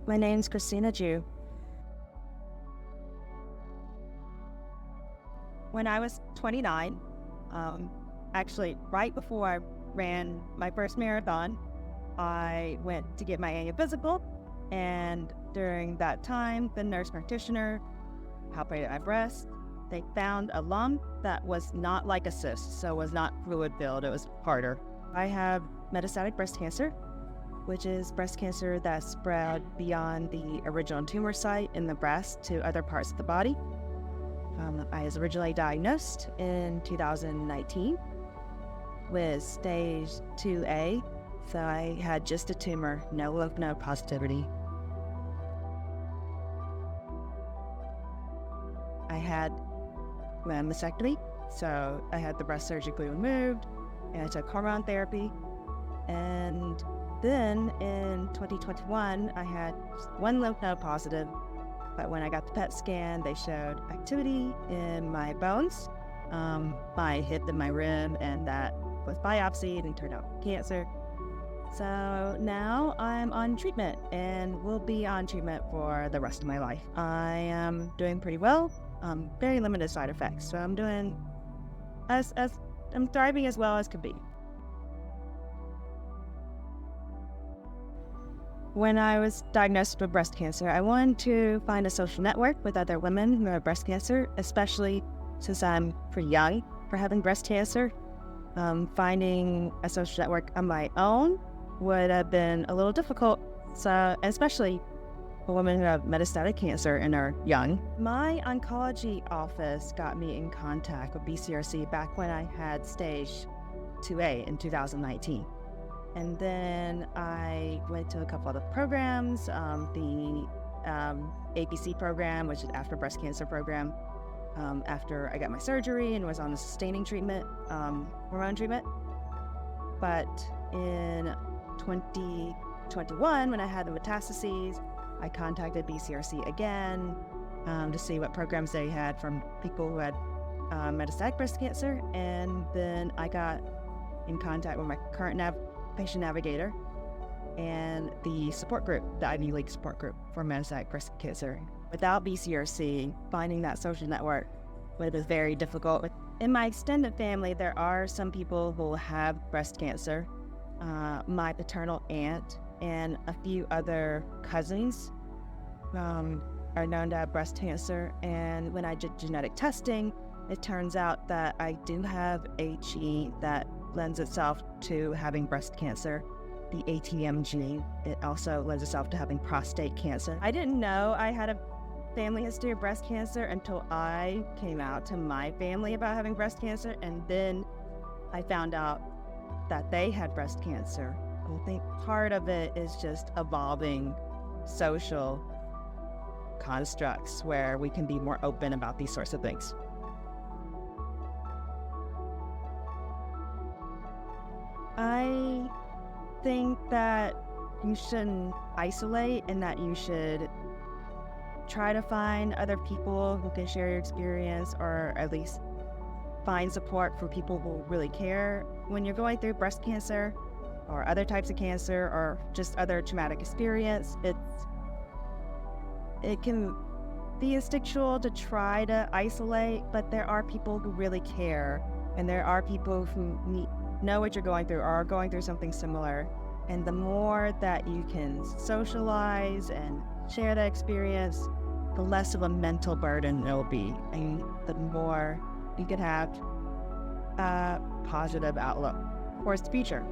My name's Christina Jew. When I was 29, actually right before I ran my first marathon, I went to get my annual physical, and during that time, the nurse practitioner palpated my breast. They found a lump that was not like a cyst, so it was not fluid-filled, it was harder. I have metastatic breast cancer, which is breast cancer that spread beyond the original tumor site in the breast to other parts of the body. I was originally diagnosed in 2019 with stage 2A, so I had just a tumor, no lymph node positivity. I had a mastectomy, so I had the breast surgically removed, and I took hormone therapy. And then in 2021, I had one lymph node positive, but when I got the PET scan, they showed activity in my bones, my hip and my rib, and that was biopsied and turned out cancer. So now I'm on treatment and will be on treatment for the rest of my life. I am doing pretty well, very limited side effects, so I'm doing I'm thriving as well as could be. When I was diagnosed with breast cancer, I wanted to find a social network with other women who have breast cancer, especially since I'm pretty young for having breast cancer. Finding a social network on my own would have been a little difficult, so especially for women who have metastatic cancer and are young. My oncology office got me in contact with BCRC back when I had stage 2A in 2019. And then I went to a couple other programs, the APC program, which is after breast cancer program, after I got my surgery and was on the sustaining treatment, hormone treatment. But in 2021, when I had the metastases, I contacted BCRC again to see what programs they had from people who had metastatic breast cancer. And then I got in contact with my current patient navigator and the support group, the Ivy League support group for metastatic breast cancer. Without BCRC, finding that social network would have been very difficult. In my extended family, there are some people who have breast cancer. My paternal aunt and a few other cousins are known to have breast cancer. And when I did genetic testing, it turns out that I do have a gene that lends itself to having breast cancer, the ATM gene. It also lends itself to having prostate cancer. I didn't know I had a family history of breast cancer until I came out to my family about having breast cancer, and then I found out that they had breast cancer. I think part of it is just evolving social constructs where we can be more open about these sorts of things. I think that you shouldn't isolate and that you should try to find other people who can share your experience, or at least find support for people who really care. When you're going through breast cancer or other types of cancer or just other traumatic experience, it can be instinctual to try to isolate, but there are people who really care, and there are people who know what you're going through or are going through something similar. And the more that you can socialize and share that experience, the less of a mental burden it will be, and the more you can have a positive outlook towards the future.